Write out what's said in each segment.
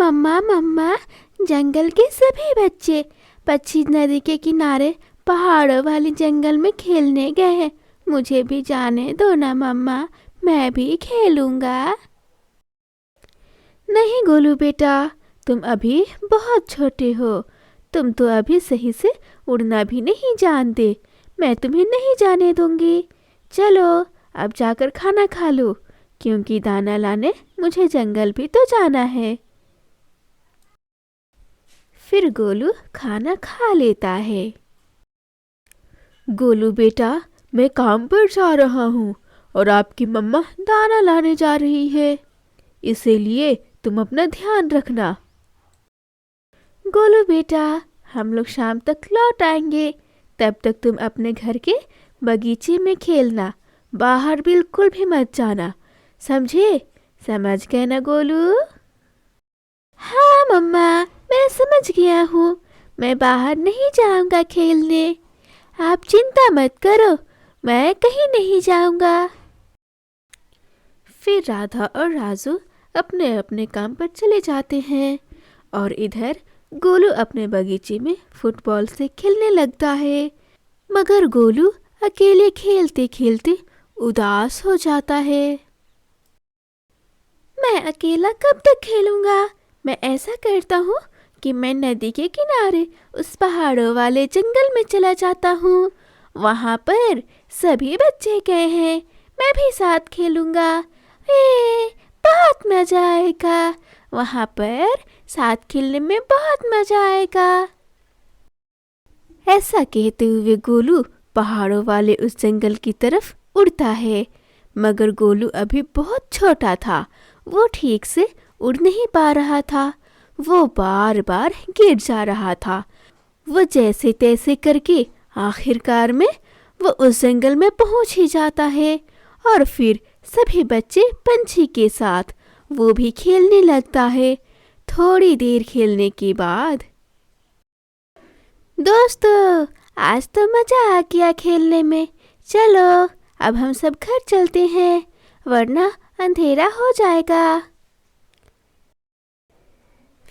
मम्मा मम्मा, जंगल के सभी बच्चे पक्षी नदी के किनारे पहाड़ों वाले जंगल में खेलने गए हैं। मुझे भी जाने दो ना मम्मा, मैं भी खेलूंगा। नहीं गोलू बेटा, तुम अभी बहुत छोटे हो। तुम तो अभी सही से उड़ना भी नहीं जानते। मैं तुम्हें नहीं जाने दूंगी। चलो अब जाकर खाना खा लो, क्योंकि दाना लाने मुझे जंगल भी तो जाना है। फिर गोलू खाना खा लेता है। गोलू बेटा, मैं काम पर जा रहा हूँ और आपकी मम्मा दाना लाने जा रही है, इसीलिए तुम अपना ध्यान रखना। गोलू बेटा, हम लोग शाम तक लौट आएंगे। तब तक तुम अपने घर के बगीचे में खेलना, बाहर बिल्कुल भी मत जाना, समझे? समझ गए ना गोलू? हाँ मम्मा, मैं समझ गया हूँ। मैं बाहर नहीं जाऊंगा खेलने। आप चिंता मत करो, मैं कहीं नहीं जाऊंगा। फिर राधा और राजू अपने अपने काम पर चले जाते हैं और इधर गोलू अपने बगीचे में फुटबॉल से खेलने लगता है। मगर गोलू अकेले खेलते खेलते उदास हो जाता है। मैं अकेला कब तक खेलूंगा? मैं ऐसा करता हूँ कि मैं नदी के किनारे उस पहाड़ों वाले जंगल में चला जाता हूँ। वहाँ पर सभी बच्चे गए हैं, मैं भी साथ खेलूंगा। बहुत मजा आएगा, वहाँ पर साथ खेलने में बहुत मजा आएगा। ऐसा कहते हुए गोलू पहाड़ों वाले उस जंगल की तरफ उड़ता है। मगर गोलू अभी बहुत छोटा था, वो ठीक से उड़ नहीं पा रहा था। वो बार बार गिर जा रहा था। वो जैसे तैसे करके आखिरकार में वो उस जंगल में पहुंच ही जाता है और फिर सभी बच्चे पंछी के साथ वो भी खेलने लगता है। थोड़ी देर खेलने के बाद, दोस्तों आज तो मजा आ गया खेलने में, चलो अब हम सब घर चलते हैं, वरना अंधेरा हो जाएगा।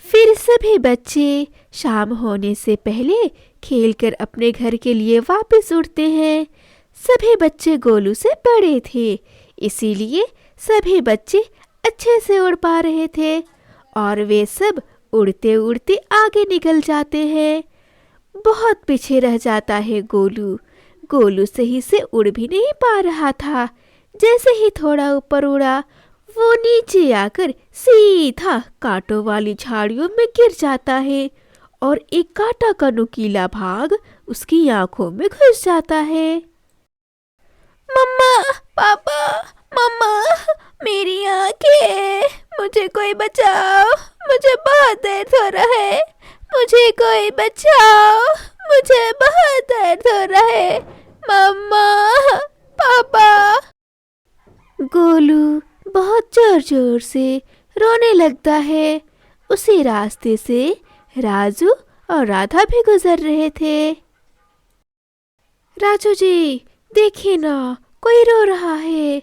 फिर सभी बच्चे शाम होने से पहले खेलकर अपने घर के लिए वापस उड़ते हैं। सभी बच्चे गोलू से बड़े थे, इसीलिए सभी बच्चे अच्छे से उड़ पा रहे थे और वे सब उड़ते उड़ते आगे निकल जाते हैं। बहुत पीछे रह जाता है गोलू। गोलू सही से उड़ भी नहीं पा रहा था। जैसे ही थोड़ा ऊपर उड़ा, वो नीचे आकर सीधा कांटों वाली झाड़ियों में गिर जाता है और एक कांटा का नुकीला भाग उसकी आंखों में घुस जाता है। मम्मा, पापा, मम्मा, मेरी आंखें, मुझे कोई बचाओ, मुझे बहुत दर्द हो रहा है, मुझे कोई बचाओ, मुझे बहुत दर्द हो रहा है, मम्मा, पापा। गोलू बहुत जोर जोर से रोने लगता है। उसी रास्ते से राजू और राधा भी गुजर रहे थे। राजू जी, देखिए ना, कोई रो रहा है।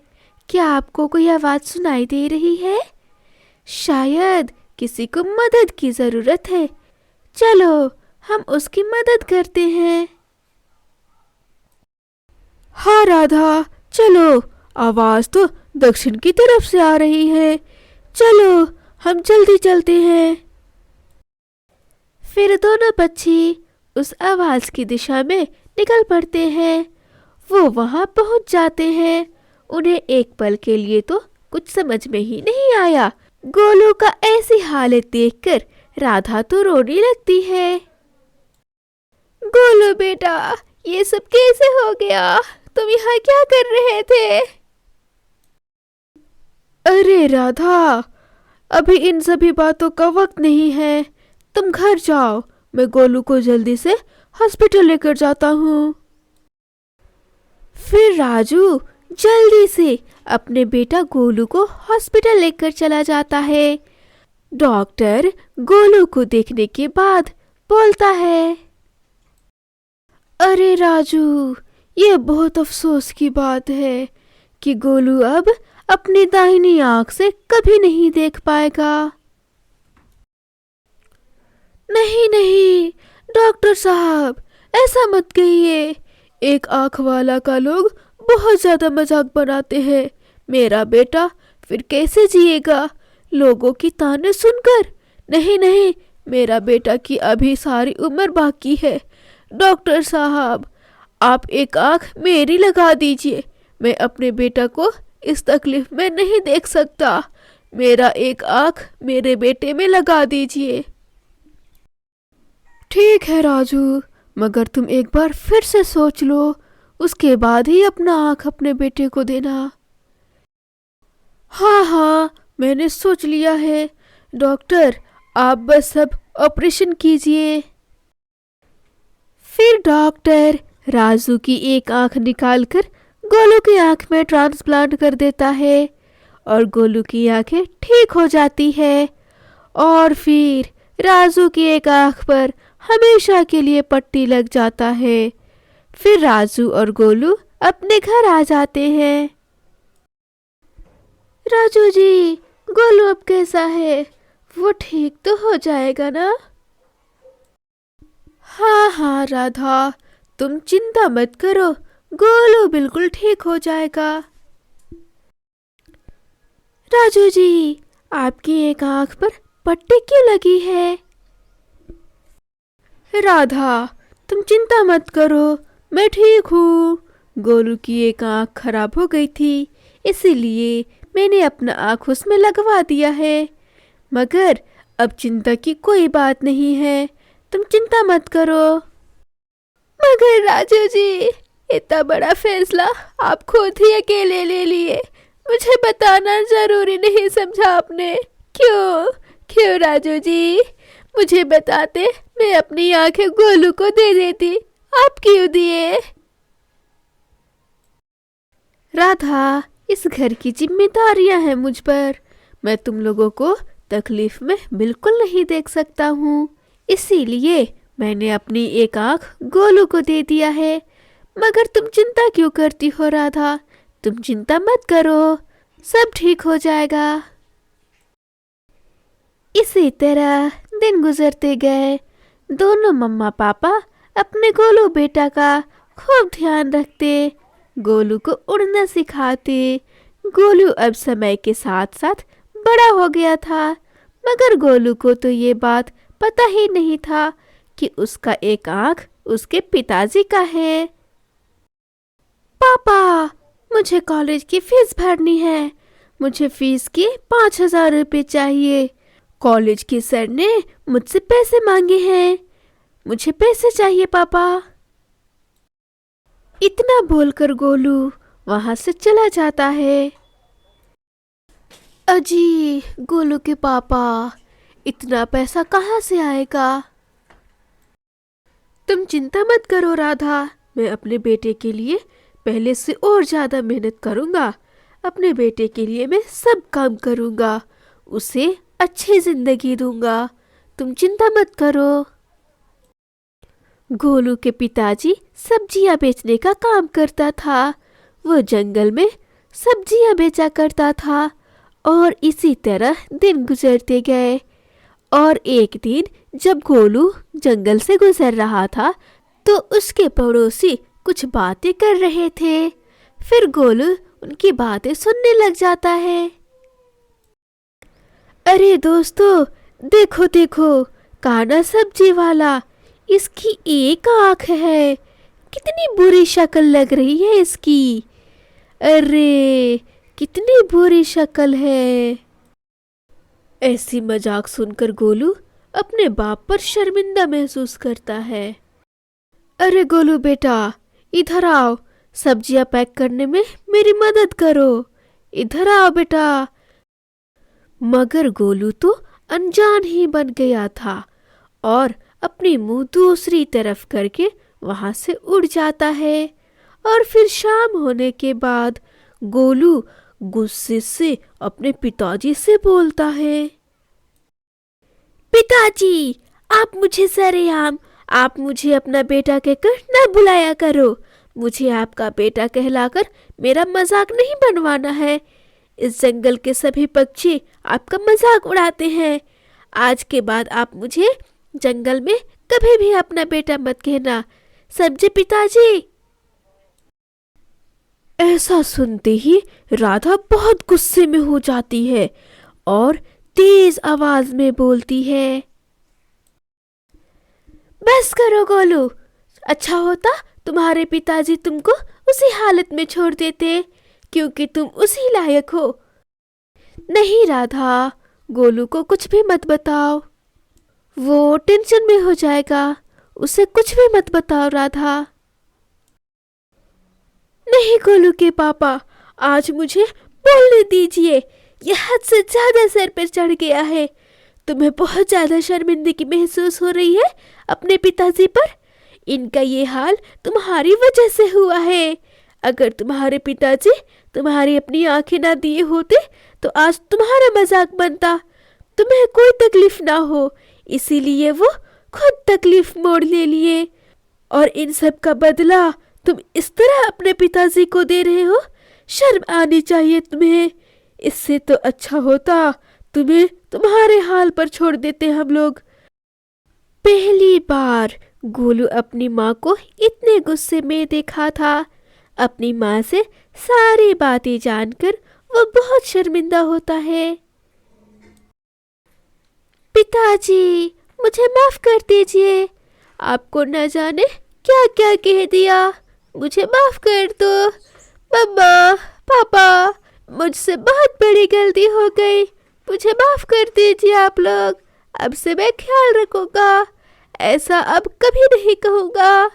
क्या आपको कोई आवाज सुनाई दे रही है? शायद किसी को मदद की जरूरत है। चलो हम उसकी मदद करते हैं। हाँ राधा, चलो, आवाज तो दक्षिण की तरफ से आ रही है। चलो हम जल्दी चलते हैं। फिर दोनों पक्षी उस आवाज की दिशा में निकल पड़ते हैं। वो वहां पहुंच जाते हैं। उन्हें एक पल के लिए तो कुछ समझ में ही नहीं आया। गोलू का ऐसी हालत देखकर राधा तो रोने लगती है। गोलू बेटा, ये सब कैसे हो गया? तुम यहाँ क्या कर रहे थे? अरे राधा, अभी इन सभी बातों का वक्त नहीं है। तुम घर जाओ, मैं गोलू को जल्दी से हॉस्पिटल लेकर जाता हूँ। फिर राजू जल्दी से अपने बेटा गोलू को हॉस्पिटल लेकर चला जाता है। डॉक्टर गोलू को देखने के बाद बोलता है, अरे राजू, ये बहुत अफसोस की बात है कि गोलू अब अपनी दाहिनी आंख से कभी नहीं देख पाएगा। नहीं नहीं, डॉक्टर साहब, ऐसा मत कहिए। एक आँख वाला का लोग बहुत ज्यादा मजाक बनाते हैं। मेरा बेटा फिर कैसे जिएगा लोगों की ताने सुनकर? नहीं नहीं, मेरा बेटा की अभी सारी उम्र बाकी है। डॉक्टर साहब, आप एक आँख मेरी लगा दीजिए। मैं अपने बेटा को इस तकलीफ में नहीं देख सकता। मेरा एक आँख मेरे बेटे में लगा दीजिए। ठीक है राजू, मगर तुम एक बार फिर से सोच लो, उसके बाद ही अपना आँख अपने बेटे को देना। हाँ हाँ, मैंने सोच लिया है। डॉक्टर, आप बस अब ऑपरेशन कीजिए। फिर डॉक्टर राजू की एक आंख निकालकर गोलू की आंख में ट्रांसप्लांट कर देता है और गोलू की आंखें ठीक हो जाती है। और फिर राजू की एक आंख पर हमेशा के लिए पट्टी लग जाता है। फिर राजू और गोलू अपने घर आ जाते हैं। राजू जी, गोलू अब कैसा है? वो ठीक तो हो जाएगा ना? हाँ हाँ राधा, तुम चिंता मत करो, गोलू बिल्कुल ठीक हो जाएगा। राजू जी, आपकी एक आंख पर पट्टी क्यों लगी है? राधा, तुम चिंता मत करो, मैं ठीक हूँ। गोलू की एक आंख खराब हो गई थी, इसीलिए मैंने अपना आंख उसमें लगवा दिया है। मगर अब चिंता की कोई बात नहीं है, तुम चिंता मत करो। मगर राजू जी, इतना बड़ा फैसला आप खुद ही अकेले ले लिए, मुझे बताना जरूरी नहीं समझा आपने? क्यों क्यों राजू जी, मुझे बताते मैं अपनी आंखें गोलू को दे देती, आप क्यों दिए? राधा, इस घर की जिम्मेदारियां हैं मुझ पर, मैं तुम लोगों को तकलीफ में बिल्कुल नहीं देख सकता हूँ, इसीलिए मैंने अपनी एक आंख गोलू को दे दिया है। मगर तुम चिंता क्यों करती हो राधा? तुम चिंता मत करो, सब ठीक हो जाएगा। इसी तरह दिन गुजरते गए। दोनों मम्मा पापा अपने गोलू बेटा का खूब ध्यान रखते, गोलू को उड़ना सिखाते। गोलू अब समय के साथ साथ बड़ा हो गया था, मगर गोलू को तो ये बात पता ही नहीं था कि उसका एक आंख उसके पिताजी का है। पापा, मुझे कॉलेज की फीस भरनी है, मुझे फीस के 5,000 रुपये चाहिए। कॉलेज के सर ने मुझसे पैसे मांगे हैं, मुझे पैसे चाहिए पापा। इतना बोलकर गोलू वहां से चला जाता है। अजी गोलू के पापा, इतना पैसा कहाँ से आएगा? तुम चिंता मत करो राधा, मैं अपने बेटे के लिए पहले से और ज्यादा मेहनत करूंगा। अपने बेटे के लिए मैं सब काम करूंगा, उसे अच्छी जिंदगी दूंगा, तुम चिंता मत करो। गोलू के पिताजी सब्जियां बेचने का काम करता था। वो जंगल में सब्जियां बेचा करता था और इसी तरह दिन गुजरते गए। और एक दिन जब गोलू जंगल से गुजर रहा था तो उसके पड़ोसी कुछ बातें कर रहे थे। फिर गोलू उनकी बातें सुनने लग जाता है। अरे दोस्तों, देखो देखो, काना सब्जी वाला, इसकी एक आंख है, कितनी बुरी शक्ल लग रही है इसकी। अरे कितनी बुरी शक्ल है। ऐसी मजाक सुनकर गोलू अपने बाप पर शर्मिंदा महसूस करता है। अरे गोलू बेटा, इधर आओ, सब्जियां पैक करने में मेरी मदद करो, इधर आओ बेटा। मगर गोलू तो अनजान ही बन गया था और अपनी मुंह दूसरी तरफ करके वहां से उड़ जाता है। और फिर शाम होने के बाद गोलू गुस्से से अपने पिताजी से बोलता है। पिताजी, आप मुझे सरेआम, आप मुझे अपना बेटा कहकर न बुलाया करो। मुझे आपका बेटा कहलाकर मेरा मजाक नहीं बनवाना है। इस जंगल के सभी पक्षी आपका मजाक उड़ाते हैं। आज के बाद आप मुझे जंगल में कभी भी अपना बेटा मत कहना, समझे पिताजी? ऐसा सुनते ही राधा बहुत गुस्से में हो जाती है और तेज आवाज में बोलती है, बस करो गोलू, अच्छा होता तुम्हारे पिताजी तुमको उसी हालत में छोड़ देते, क्योंकि तुम उसी लायक हो। नहीं राधा, गोलू को कुछ भी मत बताओ, वो टेंशन में हो जाएगा, उसे कुछ भी मत बताओ राधा। नहीं गोलू के पापा, आज मुझे बोलने दीजिए, यह हद से ज्यादा सर पर चढ़ गया है। तुम्हें बहुत ज्यादा शर्मिंदगी महसूस हो रही है अपने पिताजी पर। इनका ये हाल तुम्हारी वजह से हुआ है। अगर तुम्हारे पिताजी तुम्हारी अपनी आंखें ना दिए होते तो आज तुम्हारा मजाक बनता, तुम्हें कोई तकलीफ ना हो, इसीलिए वो खुद तकलीफ मोड़ ले लिए, और इन सब का बदला तुम इस तरह अपने पिताजी को दे रहे हो। शर्म आनी चाहिए तुम्हें। इससे तो अच्छा होता तुम्हें तुम्हारे हाल पर छोड़ देते हम लोग। पहली बार गोलू अपनी माँ को इतने गुस्से में देखा था। अपनी माँ से सारी बातें जानकर वो बहुत शर्मिंदा होता है। पिताजी, मुझे माफ कर दीजिए, आपको न जाने क्या क्या कह दिया, मुझे माफ कर दो। मम्मा, पापा, मुझसे बहुत बड़ी गलती हो गई, मुझे माफ कर दीजिए आप लोग। अब से मैं ख्याल रखूंगा, ऐसा अब कभी नहीं कहूंगा।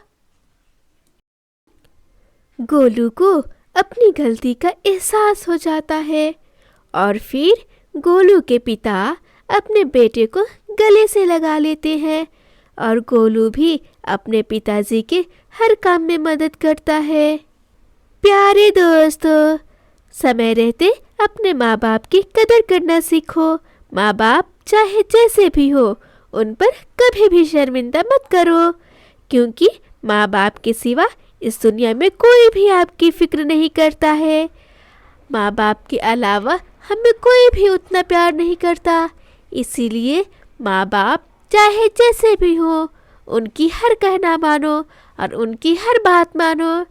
गोलू को अपनी गलती का एहसास हो जाता है और फिर गोलू के पिता अपने बेटे को गले से लगा लेते हैं और गोलू भी अपने पिताजी के हर काम में मदद करता है। प्यारे दोस्तों, समय रहते अपने माँ बाप की कदर करना सीखो। माँ बाप चाहे जैसे भी हो, उन पर कभी भी शर्मिंदा मत करो, क्योंकि माँ बाप के सिवा इस दुनिया में कोई भी आपकी फिक्र नहीं करता है। माँ बाप के अलावा हमें कोई भी उतना प्यार नहीं करता, इसीलिए माँ बाप चाहे जैसे भी हो, उनकी हर कहना मानो और उनकी हर बात मानो।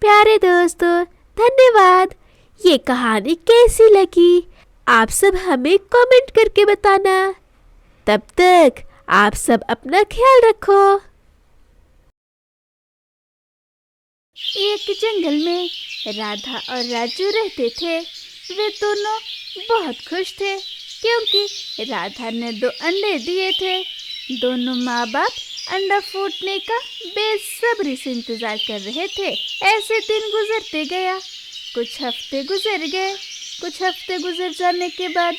प्यारे दोस्तों, धन्यवाद। ये कहानी कैसी लगी आप सब हमें कमेंट करके बताना। तब तक आप सब अपना ख्याल रखो। एक जंगल में राधा और राजू रहते थे। वे दोनों बहुत खुश थे क्योंकि राधा ने 2 अंडे दिए थे। दोनों माँ बाप अंडा फूटने का बेसब्री से इंतजार कर रहे थे। ऐसे दिन गुजरते गया, कुछ हफ्ते गुजर गए। कुछ हफ्ते गुजर जाने के बाद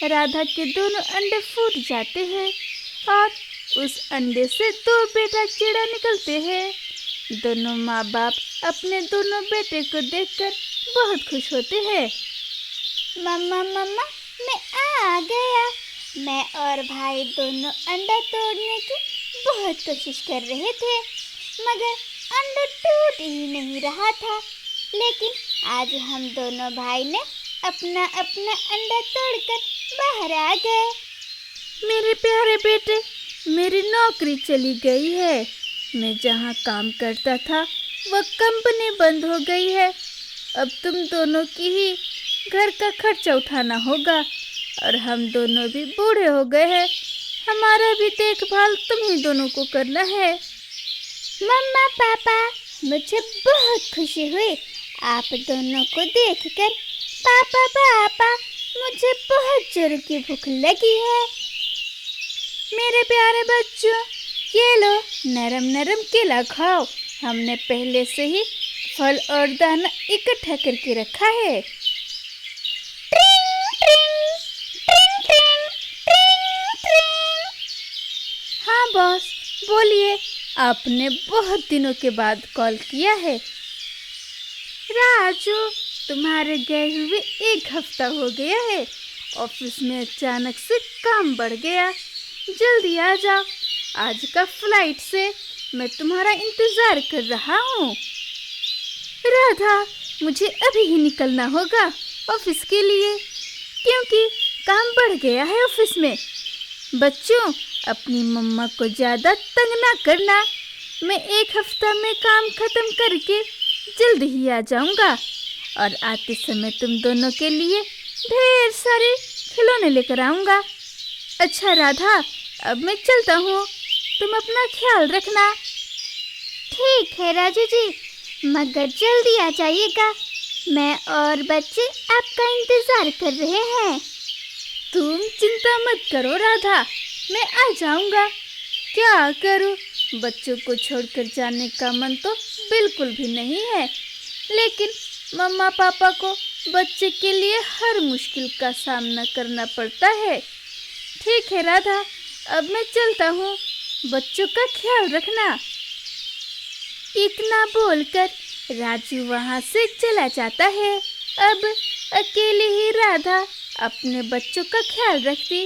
राधा के दोनों अंडे फूट जाते हैं और उस अंडे से 2 बेटा कीड़ा निकलते हैं। दोनों माँ बाप अपने दोनों बेटे को देखकर बहुत खुश होते हैं। मम्मा मम्मा, मैं आ गया। मैं और भाई दोनों अंडा तोड़ने की बहुत कोशिश कर रहे थे, मगर अंडा टूट ही नहीं रहा था। लेकिन आज हम दोनों भाई ने अपना अपना अंडा तोड़कर बाहर आ गए। मेरे प्यारे बेटे, मेरी नौकरी चली गई है। मैं जहाँ काम करता था वह कंपनी बंद हो गई है। अब तुम दोनों की ही घर का खर्चा उठाना होगा और हम दोनों भी बूढ़े हो गए हैं। हमारा भी देखभाल तुम ही दोनों को करना है। मम्मा पापा, मुझे बहुत खुशी हुई आप दोनों को देखकर। पापा पापा, मुझे बहुत जोर की भूख लगी है। मेरे प्यारे बच्चों, ये लो नरम नरम केला खाओ। हमने पहले से ही फल और दाना इकट्ठा करके रखा है। ट्रिंग ट्रिंग ट्रिंग ट्रिंग ट्रिंग ट्रिंग। हाँ बॉस, बोलिए, आपने बहुत दिनों के बाद कॉल किया है। राजू, तुम्हारे गए हुए 1 हफ्ता हो गया है। ऑफिस में अचानक से काम बढ़ गया। जल्दी आ जाओ, आज का फ्लाइट से मैं तुम्हारा इंतज़ार कर रहा हूँ। राधा, मुझे अभी ही निकलना होगा ऑफिस के लिए, क्योंकि काम बढ़ गया है ऑफिस में। बच्चों, अपनी मम्मा को ज़्यादा तंग ना करना। मैं 1 हफ्ता में काम खत्म करके जल्द ही आ जाऊंगा और आते समय तुम दोनों के लिए ढेर सारे खिलौने लेकर आऊंगा। अच्छा राधा, अब मैं चलता हूँ, तुम अपना ख्याल रखना। ठीक है राजू जी, मगर जल्दी आ जाइएगा, मैं और बच्चे आपका इंतजार कर रहे हैं। तुम चिंता मत करो राधा, मैं आ जाऊंगा। क्या करूं, बच्चों को छोड़कर जाने का मन तो बिल्कुल भी नहीं है, लेकिन मम्मा पापा को बच्चे के लिए हर मुश्किल का सामना करना पड़ता है। ठीक है राधा, अब मैं चलता हूँ, बच्चों का ख्याल रखना। इतना बोलकर राजू वहाँ से चला जाता है। अब अकेले ही राधा अपने बच्चों का ख्याल रखती।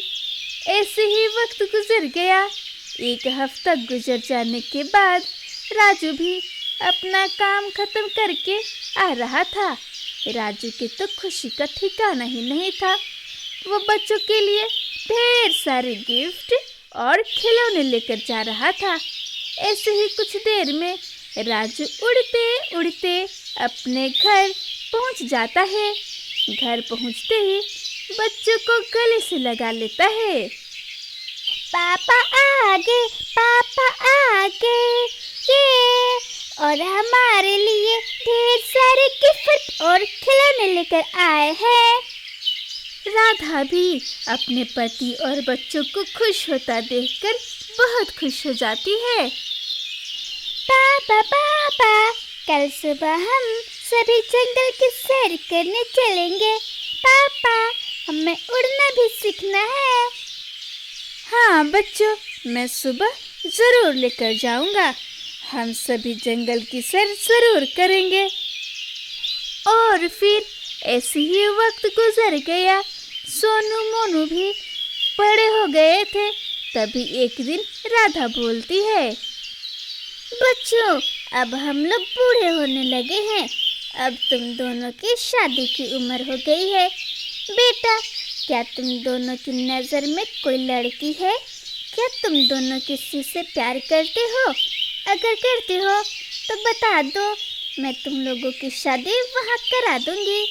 ऐसे ही वक्त गुजर गया। 1 हफ्ता गुजर जाने के बाद राजू भी अपना काम खत्म करके आ रहा था। राजू के तो खुशी का ठिकाना ही नहीं था। वो बच्चों के लिए ढेर सारे गिफ्ट और खिलौने लेकर जा रहा था। ऐसे ही कुछ देर में राजू उड़ते उड़ते अपने घर पहुंच जाता है। घर पहुंचते ही बच्चों को गले से लगा लेता है। पापा आ गए, पापा आ गए, ये और हमारे लिए ढेर सारे गिफ्ट और खिलौने लेकर आए हैं। राधा भी अपने पति और बच्चों को खुश होता देखकर बहुत खुश हो जाती है। पापा पापा, कल सुबह हम सभी जंगल की सैर करने चलेंगे। पापा, हमें उड़ना भी सीखना है। हाँ बच्चों, मैं सुबह ज़रूर लेकर जाऊंगा। हम सभी जंगल की सैर ज़रूर करेंगे। और फिर ऐसे ही वक्त गुजर गया। सोनू मोनू भी बड़े हो गए थे। तभी एक दिन राधा बोलती है, बच्चों, अब हम लोग बूढ़े होने लगे हैं। अब तुम दोनों की शादी की उम्र हो गई है। बेटा, क्या तुम दोनों की नज़र में कोई लड़की है? क्या तुम दोनों किसी से प्यार करते हो? अगर करते हो तो बता दो, मैं तुम लोगों की शादी वहाँ करा दूंगी।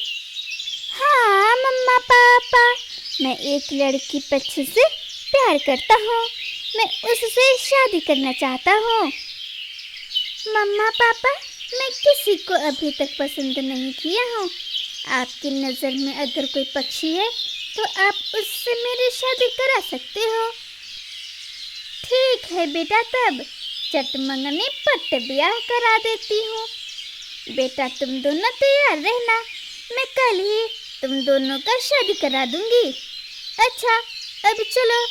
हाँ मम्मा पापा, मैं एक लड़की बच्चे से प्यार करता हूँ। मैं उससे शादी करना चाहता हूँ। मम्मा पापा, मैं किसी को अभी तक पसंद नहीं किया हूँ। आपकी नज़र में अगर कोई पक्षी है तो आप उससे मेरी शादी करा सकते हो। ठीक है बेटा, तब चटमंगनी पट्ट ब्याह करा देती हूँ। बेटा तुम दोनों तैयार रहना, मैं कल ही तुम दोनों का शादी करा दूंगी। अच्छा, अब चलो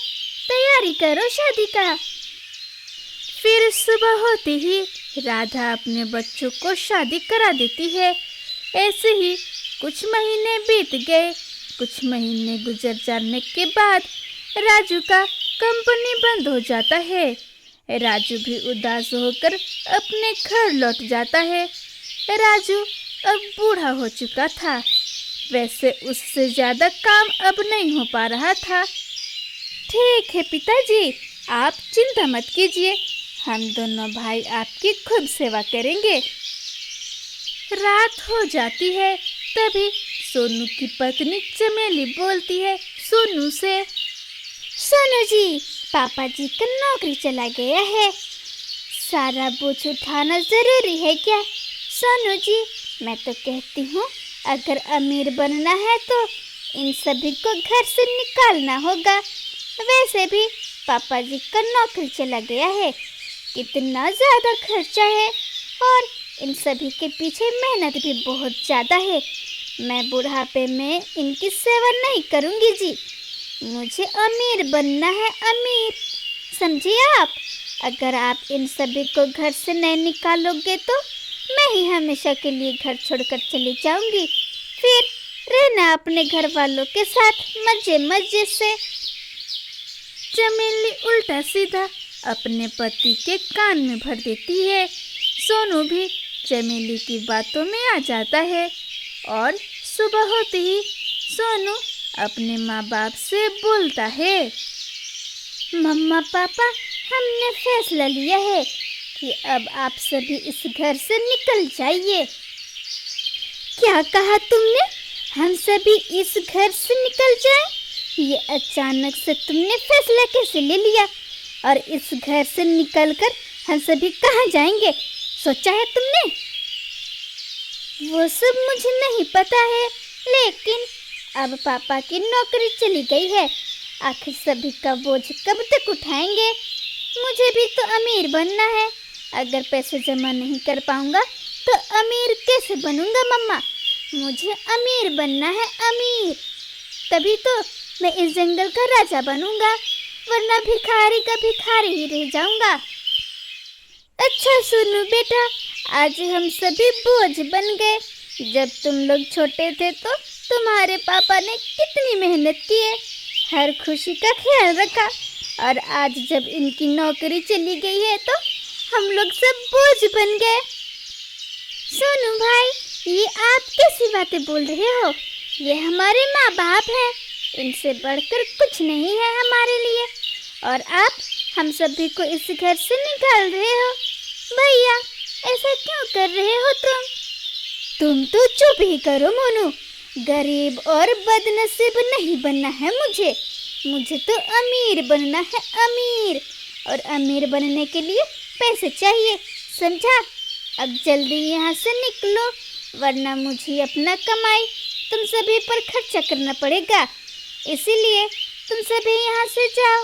तैयारी करो शादी का। फिर सुबह होते ही राधा अपने बच्चों को शादी करा देती है। ऐसे ही कुछ महीने बीत गए। कुछ महीने गुजर जाने के बाद राजू का कंपनी बंद हो जाता है। राजू भी उदास होकर अपने घर लौट जाता है। राजू अब बूढ़ा हो चुका था। वैसे उससे ज़्यादा काम अब नहीं हो पा रहा था। ठीक है पिताजी, आप चिंता मत कीजिए, हम दोनों भाई आपकी खूब सेवा करेंगे। रात हो जाती है। तभी सोनू की पत्नी चमेली बोलती है सोनू से, सोनू जी, पापा जी का नौकरी चला गया है। सारा बोझ उठाना जरूरी है क्या? सोनू जी, मैं तो कहती हूँ, अगर अमीर बनना है तो इन सभी को घर से निकालना होगा। वैसे भी पापा जी का नौकरी चला गया है, कितना ज़्यादा खर्चा है और इन सभी के पीछे मेहनत भी बहुत ज़्यादा है। मैं बुढ़ापे में इनकी सेवा नहीं करूँगी जी। मुझे अमीर बनना है, अमीर, समझिए आप। अगर आप इन सभी को घर से नहीं निकालोगे तो मैं ही हमेशा के लिए घर छोड़कर चली जाऊंगी। फिर रहना अपने घर वालों के साथ मजे मजे से। चमेली उल्टा सीधा अपने पति के कान में भर देती है। सोनू भी चमेली की बातों में आ जाता है और सुबह होते ही सोनू अपने माँ बाप से बोलता है, मम्मा पापा, हमने फैसला लिया है कि अब आप सभी इस घर से निकल जाइए। क्या कहा तुमने? हम सभी इस घर से निकल जाएं? ये अचानक से तुमने फैसला कैसे ले लिया? और इस घर से निकलकर हम सभी कहाँ जाएंगे, सोचा है तुमने? वो सब मुझे नहीं पता है, लेकिन अब पापा की नौकरी चली गई है। आखिर सभी का बोझ कब तक उठाएंगे? मुझे भी तो अमीर बनना है। अगर पैसे जमा नहीं कर पाऊंगा तो अमीर कैसे बनूंगा मम्मा? मुझे अमीर बनना है, अमीर। तभी तो मैं इस जंगल का राजा बनूंगा, वरना भिखारी का भिखारी ही रह जाऊंगा। अच्छा सोनू बेटा, आज हम सभी बोझ बन गए। जब तुम लोग छोटे थे तो तुम्हारे पापा ने कितनी मेहनत की है, हर खुशी का ख्याल रखा, और आज जब इनकी नौकरी चली गई है तो हम लोग सब बोझ बन गए। सोनू भाई, ये आप कैसी बातें बोल रहे हो? ये हमारे माँ बाप हैं, इनसे बढ़कर कुछ नहीं है हमारे लिए, और आप हम सभी को इस घर से निकाल रहे हो। भैया, ऐसा क्यों कर रहे हो तुम तो चुप ही करो मोनू। गरीब और बदनसीब नहीं बनना है मुझे तो अमीर बनना है, अमीर। और अमीर बनने के लिए पैसे चाहिए, समझा? अब जल्दी यहाँ से निकलो, वरना मुझे अपना कमाई तुम सभी पर खर्चा करना पड़ेगा। इसीलिए तुम सभी यहाँ से जाओ,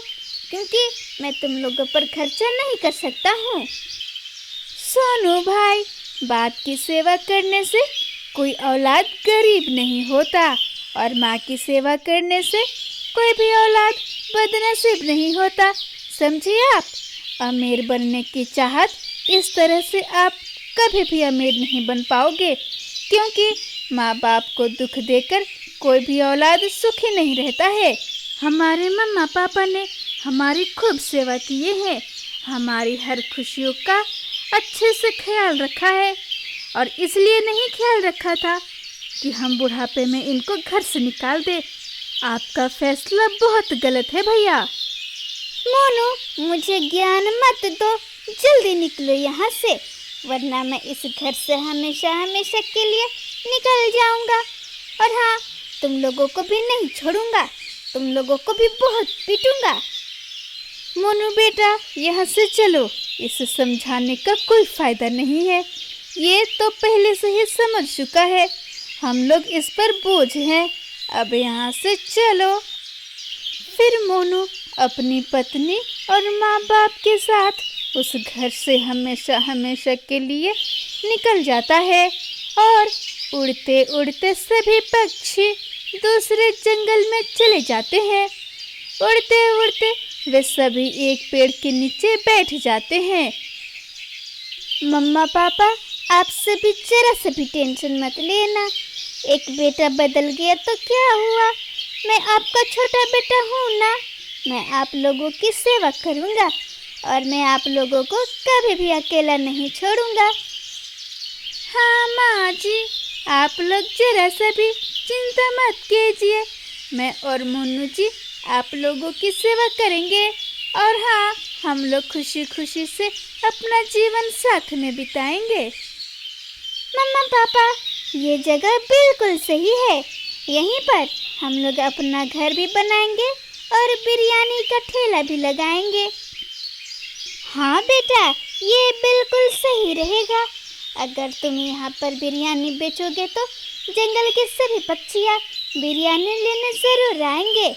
क्योंकि मैं तुम लोगों पर खर्चा नहीं कर सकता हूँ। सोनू भाई, बाप की सेवा करने से कोई औलाद गरीब नहीं होता, और माँ की सेवा करने से कोई भी औलाद बदनसीब नहीं होता, समझे आप? अमीर बनने की चाहत, इस तरह से आप कभी भी अमीर नहीं बन पाओगे, क्योंकि माँ बाप को दुख देकर कोई भी औलाद सुखी नहीं रहता है। हमारे मम्मा पापा ने हमारी खूब सेवा किए हैं, हमारी हर खुशियों का अच्छे से ख्याल रखा है, और इसलिए नहीं ख्याल रखा था कि हम बुढ़ापे में इनको घर से निकाल दे। आपका फैसला बहुत गलत है भैया। मोनू, मुझे ज्ञान मत दो, जल्दी निकलो यहाँ से, वरना मैं इस घर से हमेशा हमेशा के लिए निकल जाऊंगा। और हाँ, तुम लोगों को भी नहीं छोड़ूंगा, तुम लोगों को भी बहुत पीटूंगा। मोनू बेटा, यहाँ से चलो, इसे समझाने का कोई फायदा नहीं है, ये तो पहले से ही समझ चुका है। हम लोग इस पर बोझ हैं, अब यहाँ से चलो। फिर मोनू अपनी पत्नी और माँ बाप के साथ उस घर से हमेशा हमेशा के लिए निकल जाता है, और उड़ते उड़ते सभी पक्षी दूसरे जंगल में चले जाते हैं। उड़ते उड़ते वे सभी एक पेड़ के नीचे बैठ जाते हैं। मम्मा पापा, आप सभी जरा से भी टेंशन मत लेना। एक बेटा बदल गया तो क्या हुआ, मैं आपका छोटा बेटा हूँ ना। मैं आप लोगों की सेवा करूँगा, और मैं आप लोगों को कभी भी अकेला नहीं छोड़ूंगा। हाँ माँ जी, आप लोग जरा सा भी चिंता मत कीजिए, मैं और मोनू जी आप लोगों की सेवा करेंगे, और हाँ, हम लोग खुशी खुशी से अपना जीवन साथ में बिताएंगे। मम्मा पापा, ये जगह बिल्कुल सही है, यहीं पर हम लोग अपना घर भी बनाएंगे और बिरयानी का ठेला भी लगाएंगे। हाँ बेटा, ये बिल्कुल सही रहेगा। अगर तुम यहाँ पर बिरयानी बेचोगे तो जंगल के सभी पक्षियाँ बिरयानी लेने ज़रूर आएंगे।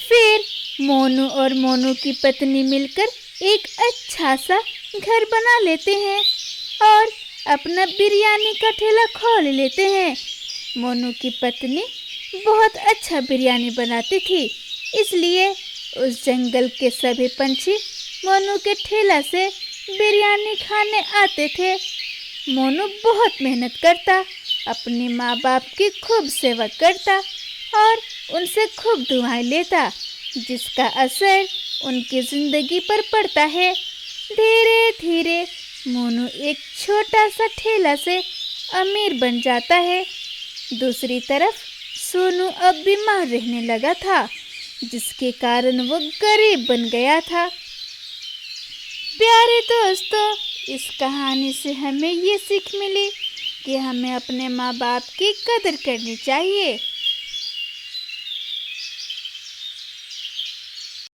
फिर मोनू और मोनू की पत्नी मिलकर एक अच्छा सा घर बना लेते हैं और अपना बिरयानी का ठेला खोल लेते हैं। मोनू की पत्नी बहुत अच्छा बिरयानी बनाती थी, इसलिए उस जंगल के सभी पंछी मोनू के ठेला से बिरयानी खाने आते थे। मोनू बहुत मेहनत करता, अपने माँ बाप की खूब सेवा करता और उनसे खूब दुआएं लेता, जिसका असर उनकी ज़िंदगी पर पड़ता है। धीरे धीरे मोनू एक छोटा सा ठेला से अमीर बन जाता है। दूसरी तरफ सोनू अब बीमार रहने लगा था। जिसके कारण वो गरीब बन गया था। प्यारे दोस्तों, इस कहानी से हमें ये सीख मिली कि हमें अपने माँ बाप की कदर करनी चाहिए